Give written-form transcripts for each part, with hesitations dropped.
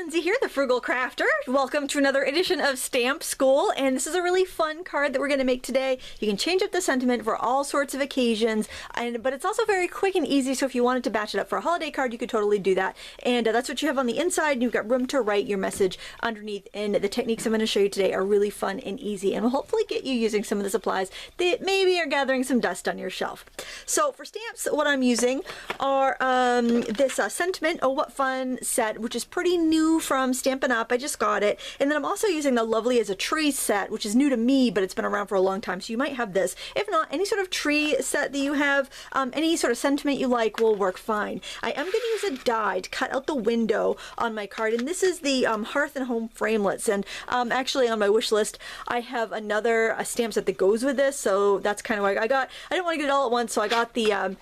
Lindsay here, the Frugal Crafter. Welcome to another edition of Stamp School, and this is a really fun card that we're going to make today. You can change up the sentiment for all sorts of occasions, but it's also very quick and easy, so if you wanted to batch it up for a holiday card, you could totally do that. And that's what you have on the inside, and you've got room to write your message underneath, and the techniques I'm going to show you today are really fun and easy, and will hopefully get you using some of the supplies that maybe are gathering some dust on your shelf. So for stamps, what I'm using are this Sentiment Oh What Fun set, which is pretty new from Stampin' Up. I just got it. And then I'm also using the Lovely as a Tree set, which is new to me, but it's been around for a long time, so you might have this. If not, any sort of tree set that you have, any sort of sentiment you like will work fine. I am going to use a die to cut out the window on my card, and this is the Hearth and Home Framelits. And actually on my wish list, I have another stamp set that goes with this, so that's kind of why I didn't want to get it all at once, so I got the, sometimes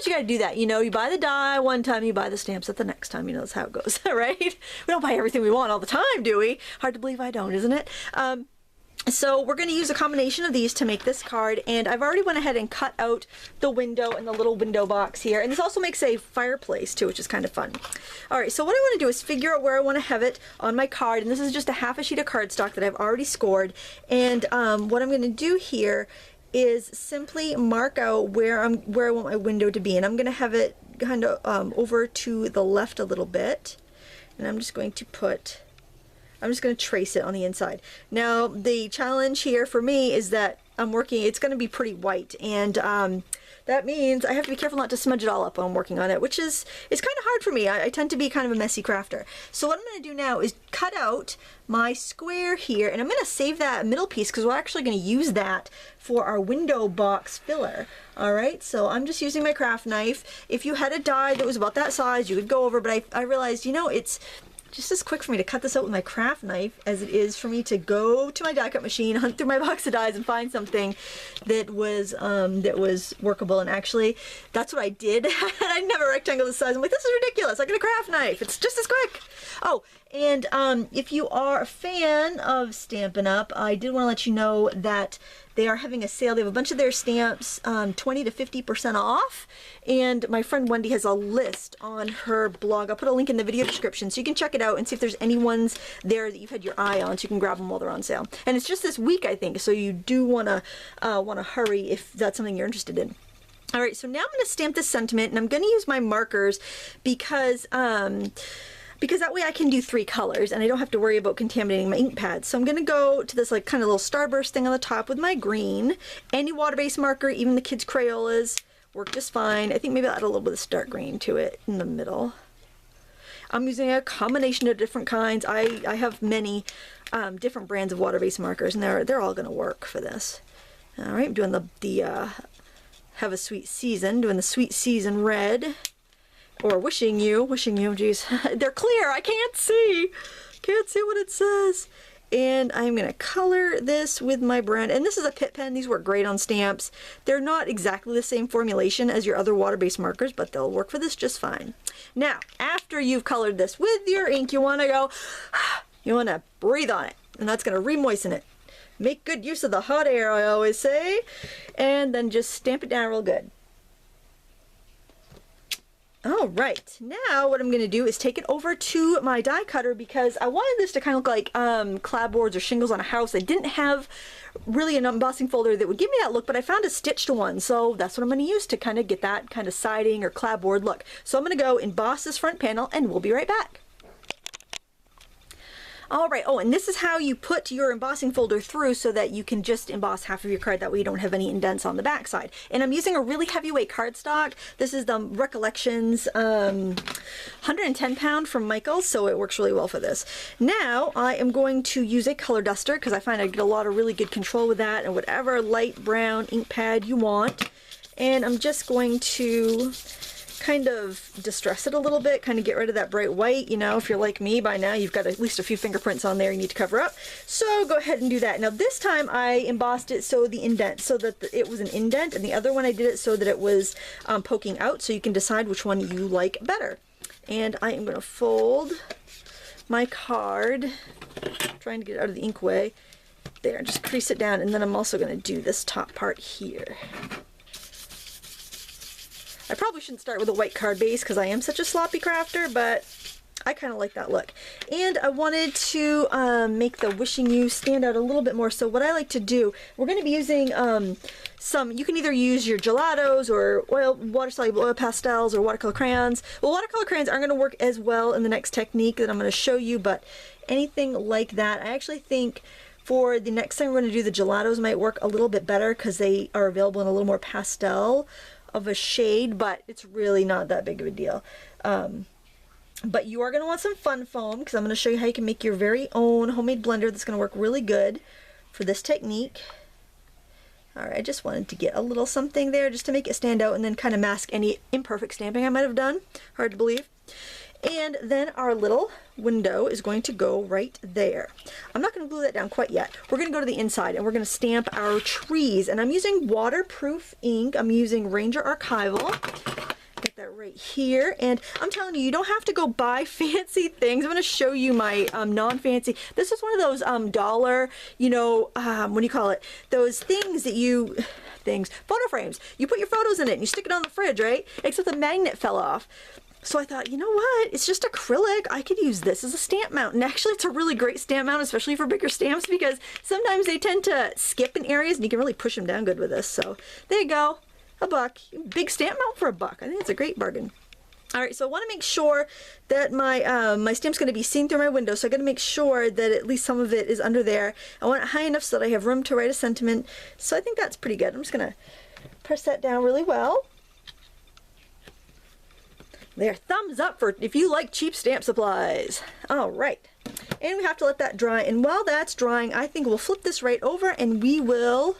you gotta do that, you know, you buy the die one time, you buy the stamp set the next time, you know, that's how it goes, right? We don't buy everything we want all the time, do we? Hard to believe I don't, isn't it? So we're going to use a combination of these to make this card, and I've already went ahead and cut out the window in the little window box here, and this also makes a fireplace too, which is kind of fun. Alright, so what I want to do is figure out where I want to have it on my card, and this is just a half a sheet of cardstock that I've already scored, and what I'm going to do here is simply mark out where I want my window to be, and I'm going to have it kind of over to the left a little bit, and I'm just going to trace it on the inside. Now the challenge here for me is that it's going to be pretty white, and that means I have to be careful not to smudge it all up when I'm working on it, which is kind of hard for me. I tend to be kind of a messy crafter. So what I'm going to do now is cut out my square here, and I'm going to save that middle piece because we're actually going to use that for our window box filler. Alright, so I'm just using my craft knife. If you had a die that was about that size, you could go over, but I realized, you know, it's just as quick for me to cut this out with my craft knife as it is for me to go to my die cut machine, hunt through my box of dies, and find something that was workable. And actually, that's what I did. I didn't have a rectangle this size. I'm like, this is ridiculous. I got a craft knife. It's just as quick. Oh, and if you are a fan of Stampin' Up, I did want to let you know that they are having a sale. They have a bunch of their stamps 20 to 50% off, and my friend Wendy has a list on her blog. I'll put a link in the video description so you can check it out and see if there's any ones there that you've had your eye on, so you can grab them while they're on sale. And it's just this week, I think, so you do want to hurry if that's something you're interested in. Alright, so now I'm going to stamp this sentiment, and I'm going to use my markers because that way I can do 3 colors and I don't have to worry about contaminating my ink pads. So I'm going to go to this like kind of little starburst thing on the top with my green. Any water-based marker, even the kids' Crayolas, work just fine. I think maybe I'll add a little bit of dark green to it in the middle. I'm using a combination of different kinds. I have many different brands of water-based markers, and they're all going to work for this. Alright, I'm doing the Have a Sweet Season, doing the Sweet Season red. Or wishing you, geez. They're clear, I can't see what it says. And I'm gonna color this with my brand, and this is a Pitt pen. These work great on stamps. They're not exactly the same formulation as your other water-based markers, but they'll work for this just fine. Now, after you've colored this with your ink, you wanna breathe on it, and that's gonna re-moisten it. Make good use of the hot air, I always say, and then just stamp it down real good. Alright, now what I'm going to do is take it over to my die cutter because I wanted this to kind of look like clapboards or shingles on a house. I didn't have really an embossing folder that would give me that look, but I found a stitched one, so that's what I'm going to use to kind of get that kind of siding or clapboard look. So I'm going to go emboss this front panel, and we'll be right back. Alright, oh, and this is how you put your embossing folder through so that you can just emboss half of your card. That way you don't have any indents on the back side. And I'm using a really heavyweight cardstock. This is the Recollections 110 pound from Michaels, so it works really well for this. Now I am going to use a color duster because I find I get a lot of really good control with that, and whatever light brown ink pad you want. And I'm just going to kind of distress it a little bit, kind of get rid of that bright white. You know, if you're like me by now, you've got at least a few fingerprints on there you need to cover up. So go ahead and do that. Now this time I embossed it so that it was an indent, and the other one I did it so that it was poking out, so you can decide which one you like better. And I am going to fold my card, trying to get it out of the ink way. There, just crease it down, and then I'm also going to do this top part here. I probably shouldn't start with a white card base because I am such a sloppy crafter, but I kind of like that look. And I wanted to make the Wishing You stand out a little bit more. So what I like to do, we're going to be using you can either use your Gelatos or water-soluble oil pastels or watercolor crayons. Well, watercolor crayons aren't going to work as well in the next technique that I'm going to show you, but anything like that. I actually think for the next time we're going to do the Gelatos might work a little bit better because they are available in a little more pastel of a shade, but it's really not that big of a deal. But you are going to want some fun foam because I'm going to show you how you can make your very own homemade blender that's going to work really good for this technique. Alright, I just wanted to get a little something there just to make it stand out and then kind of mask any imperfect stamping I might have done. Hard to believe. And then our little window is going to go right there. I'm not going to glue that down quite yet. We're going to go to the inside and we're going to stamp our trees. And I'm using waterproof ink. I'm using Ranger Archival. Get that right here, and I'm telling you, you don't have to go buy fancy things. I'm going to show you my non-fancy. This is one of those dollar, you know, what do you call it? Those things that photo frames. You put your photos in it and you stick it on the fridge, right? Except the magnet fell off. So I thought, you know what? It's just acrylic. I could use this as a stamp mount. And actually, it's a really great stamp mount, especially for bigger stamps, because sometimes they tend to skip in areas and you can really push them down good with this. So there you go. $1. Big stamp mount for $1. I think it's a great bargain. Alright, so I want to make sure that my my stamp's going to be seen through my window, so I got to make sure that at least some of it is under there. I want it high enough so that I have room to write a sentiment, so I think that's pretty good. I'm just going to press that down really well. There, thumbs up for if you like cheap stamp supplies. Alright, and we have to let that dry, and while that's drying, I think we'll flip this right over and we will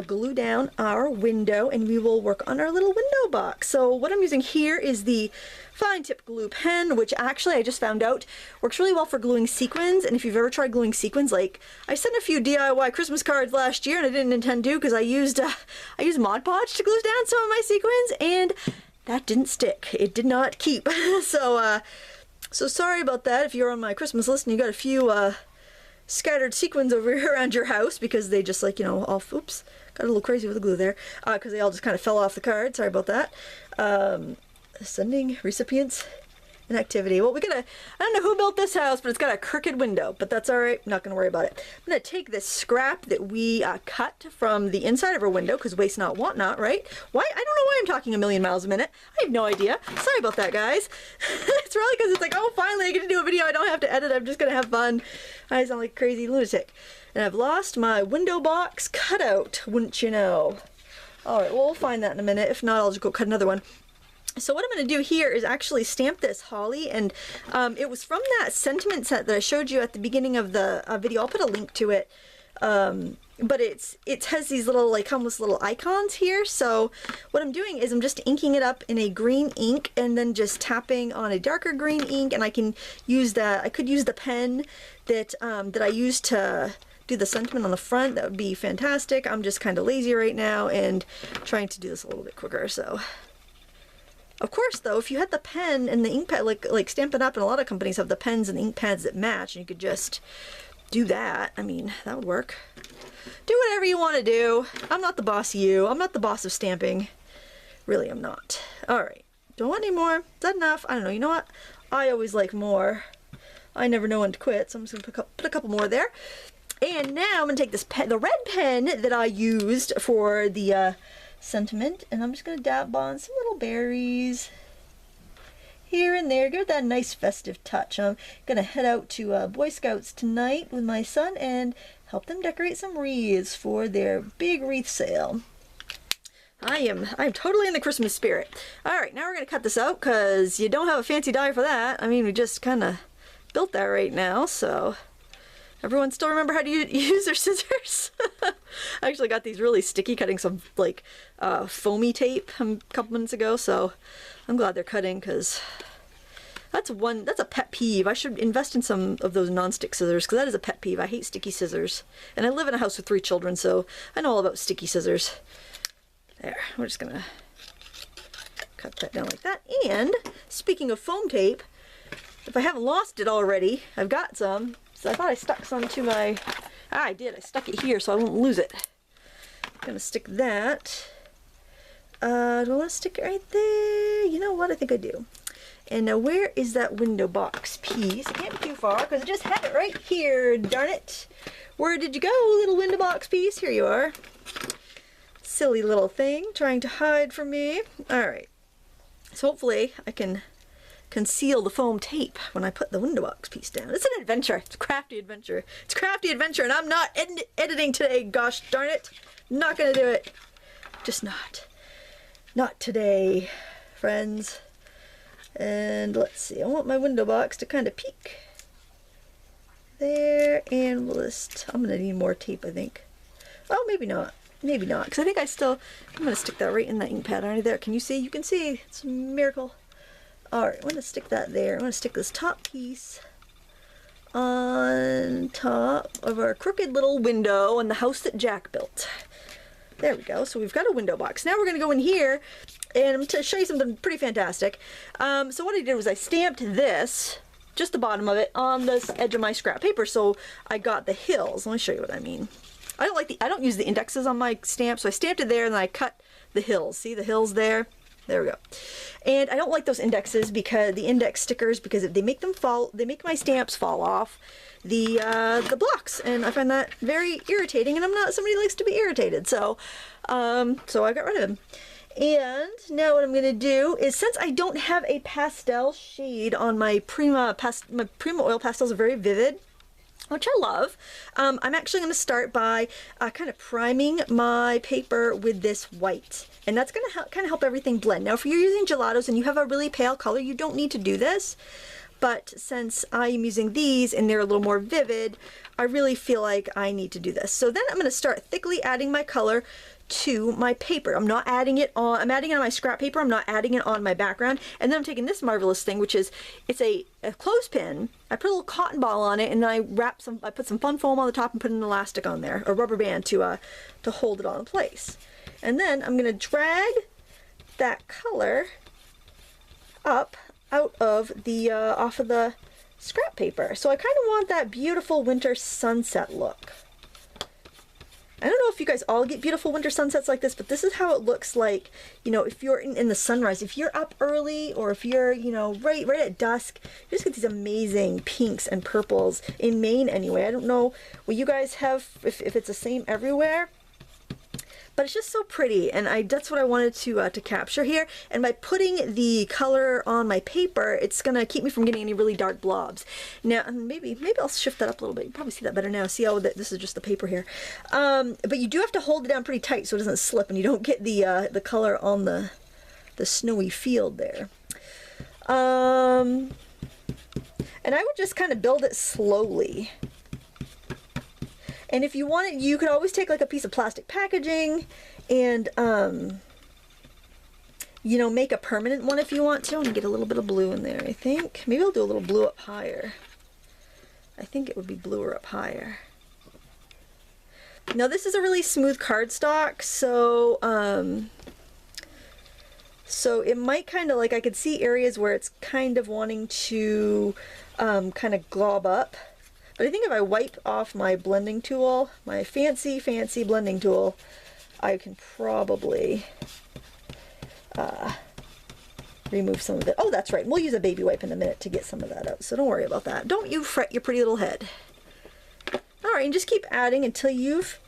glue down our window and we will work on our little window box. So what I'm using here is the fine tip glue pen, which actually I just found out works really well for gluing sequins. And if you've ever tried gluing sequins, like I sent a few DIY Christmas cards last year and I didn't intend to because I used Mod Podge to glue down some of my sequins and that didn't stick. It did not keep. So sorry about that if you're on my Christmas list and you got a few scattered sequins over here around your house because they just, like, you know, all, oops, got a little crazy with the glue there, because they all just kind of fell off the card. Sorry about that. Sending recipients an activity. Well, I don't know who built this house, but it's got a crooked window, but that's all right. I'm not going to worry about it. I'm going to take this scrap that we cut from the inside of our window, because waste not, want not, right? Why? I don't know why I'm talking a million miles a minute. I have no idea. Sorry about that, guys. It's really because it's like, oh, finally I get to do a video. I don't have to edit. I'm just going to have fun. I sound like a crazy lunatic. And I've lost my window box cutout, wouldn't you know? All right, well, we'll find that in a minute. If not, I'll just go cut another one. So what I'm going to do here is actually stamp this holly, and it was from that sentiment set that I showed you at the beginning of the video. I'll put a link to it, but it has these little, like, almost little icons here. So what I'm doing is I'm just inking it up in a green ink and then just tapping on a darker green ink, and I can use that. I could use the pen that that I used to do the sentiment on the front. That would be fantastic. I'm just kind of lazy right now and trying to do this a little bit quicker, so. Of course, though, if you had the pen and the ink pad, like Stampin' Up! And a lot of companies have the pens and the ink pads that match, and you could just do that. I mean, that would work. Do whatever you want to do. I'm not the boss of you. I'm not the boss of stamping. Really, I'm not. Alright. Don't want any more. Is that enough? I don't know. You know what? I always like more. I never know when to quit, so I'm just going to put a couple more there. And now I'm going to take this pen, the red pen that I used for the sentiment, and I'm just going to dab on some little berries here and there. Give it that nice festive touch. I'm going to head out to Boy Scouts tonight with my son and help them decorate some wreaths for their big wreath sale. I'm totally in the Christmas spirit. Alright, now we're going to cut this out because you don't have a fancy die for that. I mean, we just kind of built that right now, so everyone still remember how to use their scissors? I actually got these really sticky, cutting some like foamy tape a couple minutes ago, so I'm glad they're cutting because that's a pet peeve. I should invest in some of those non-stick scissors because that is a pet peeve. I hate sticky scissors. And I live in a house with 3 children, so I know all about sticky scissors. There, we're just gonna cut that down like that. And speaking of foam tape, if I haven't lost it already, I've got some. So I thought I stuck some to my, I did, I stuck it here so I won't lose it. I'm gonna stick that, do I want to stick it right there? You know what, I think I do. And now where is that window box piece? It can't be too far because I just had it right here, darn it. Where did you go, little window box piece? Here you are. Silly little thing trying to hide from me. Alright, so hopefully I can conceal the foam tape when I put the window box piece down. It's an adventure. It's a crafty adventure. It's a crafty adventure, and I'm not editing today, gosh darn it. Not gonna do it. Just not. Not today, friends. And let's see, I want my window box to kind of peek. There, and we'll just, I'm gonna need more tape, I think. Well, maybe not. Maybe not, because I think I'm gonna stick that right in that ink pad. Already there. Can you see? You can see. It's a miracle. Alright, I'm gonna stick that there. I'm gonna stick this top piece on top of our crooked little window in the house that Jack built. There we go. So we've got a window box. Now we're going to go in here and I'm going to show you something pretty fantastic. So what I did was I stamped this, just the bottom of it, on this edge of my scrap paper. So I got the hills. Let me show you what I mean. I don't use the indexes on my stamp, so I stamped it there and then I cut the hills. See the hills there? There we go. And I don't like those indexes because the index stickers, because if they make them fall, they make my stamps fall off the blocks, and I find that very irritating, and I'm not somebody who likes to be irritated, so so I got rid of them. And now what I'm going to do is, since I don't have a pastel shade on my Prima oil pastels are very vivid, which I love, I'm actually going to start by kind of priming my paper with this white, and that's going to kind of help everything blend. Now if you're using Gelatos and you have a really pale color, you don't need to do this. But since I'm using these and they're a little more vivid, I really feel like I need to do this. So then I'm going to start thickly adding my color to my paper. I'm not adding it on, I'm adding it on my scrap paper, I'm not adding it on my background. And then I'm taking this marvelous thing, which is, it's a clothespin. I put a little cotton ball on it and then I put some fun foam on the top and put an elastic on there, a rubber band to hold it all in place. And then I'm going to drag that color up out of the off of the scrap paper. So I kind of want that beautiful winter sunset look. I don't know if you guys all get beautiful winter sunsets like this, but this is how it looks like, you know, if you're in the sunrise, if you're up early, or if you're, you know, right at dusk, you just get these amazing pinks and purples in Maine anyway. I don't know what you guys have, if it's the same everywhere. But it's just so pretty, and that's what I wanted to capture here. And by putting the color on my paper, it's gonna keep me from getting any really dark blobs. Now, maybe I'll shift that up a little bit. You can probably see that better now. See how this is just the paper here. But you do have to hold it down pretty tight so it doesn't slip, and you don't get the color on the snowy field there. And I would just kind of build it slowly. And if you want it, you could always take like a piece of plastic packaging and, you know, make a permanent one if you want to. I'm going to get a little bit of blue in there, I think. Maybe I'll do a little blue up higher. I think it would be bluer up higher. Now this is a really smooth cardstock, so it might kind of, like, I could see areas where it's kind of wanting to kind of glob up. But I think if I wipe off my blending tool, my fancy blending tool, I can probably remove some of it. Oh, that's right. We'll use a baby wipe in a minute to get some of that out, so don't worry about that. Don't you fret your pretty little head. Alright, and just keep adding until you've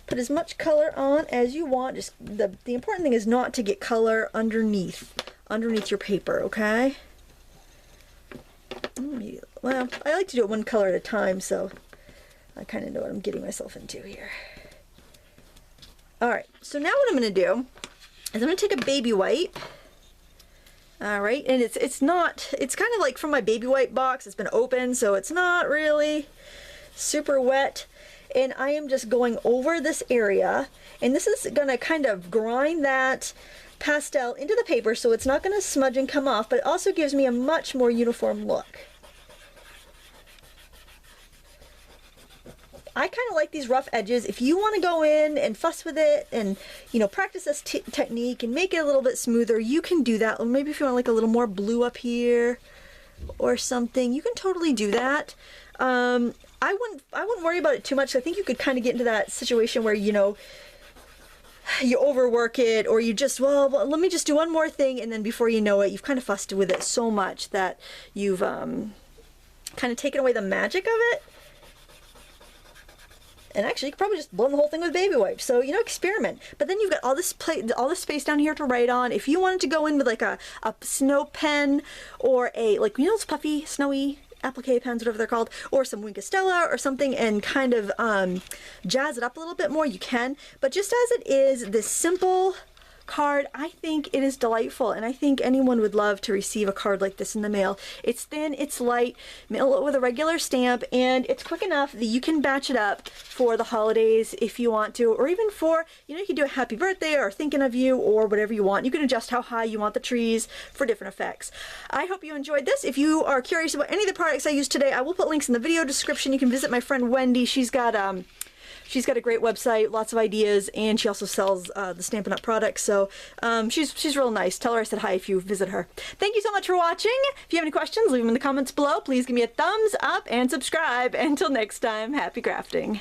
put as much color on as you want. Just the important thing is not to get color underneath your paper, okay? Well, I like to do it one color at a time, so I kind of know what I'm getting myself into here. Alright, so now what I'm going to do is I'm going to take a baby wipe. Alright, and it's kind of like from my baby wipe box. It's been open, so it's not really super wet. And I am just going over this area, and this is going to kind of grind that pastel into the paper so it's not going to smudge and come off, but it also gives me a much more uniform look. I kind of like these rough edges. If you want to go in and fuss with it and, you know, practice this technique and make it a little bit smoother, you can do that. Or maybe if you want like a little more blue up here or something, you can totally do that. I wouldn't worry about it too much. I think you could kind of get into that situation where, you know, you overwork it, or you just, well, let me just do one more thing, and then before you know it, you've kind of fussed with it so much that you've kind of taken away the magic of it. And actually, you could probably just blend the whole thing with baby wipes. So, you know, experiment. But then you've got all this space down here to write on. If you wanted to go in with like a snow pen, or a, like, you know, those puffy, snowy applique pens, whatever they're called, or some Wink of Stella or something, and kind of jazz it up a little bit more, you can. But just as it is, this simple card, I think it is delightful, and I think anyone would love to receive a card like this in the mail. It's thin, it's light, mail it with a regular stamp, and it's quick enough that you can batch it up for the holidays if you want to, or even for, you know, you can do a happy birthday or thinking of you or whatever you want. You can adjust how high you want the trees for different effects. I hope you enjoyed this. If you are curious about any of the products I used today, I will put links in the video description. You can visit my friend Wendy. She's got a great website, lots of ideas, and she also sells the Stampin' Up! Products, so she's real nice. Tell her I said hi if you visit her. Thank you so much for watching. If you have any questions, leave them in the comments below. Please give me a thumbs up and subscribe. Until next time, happy crafting.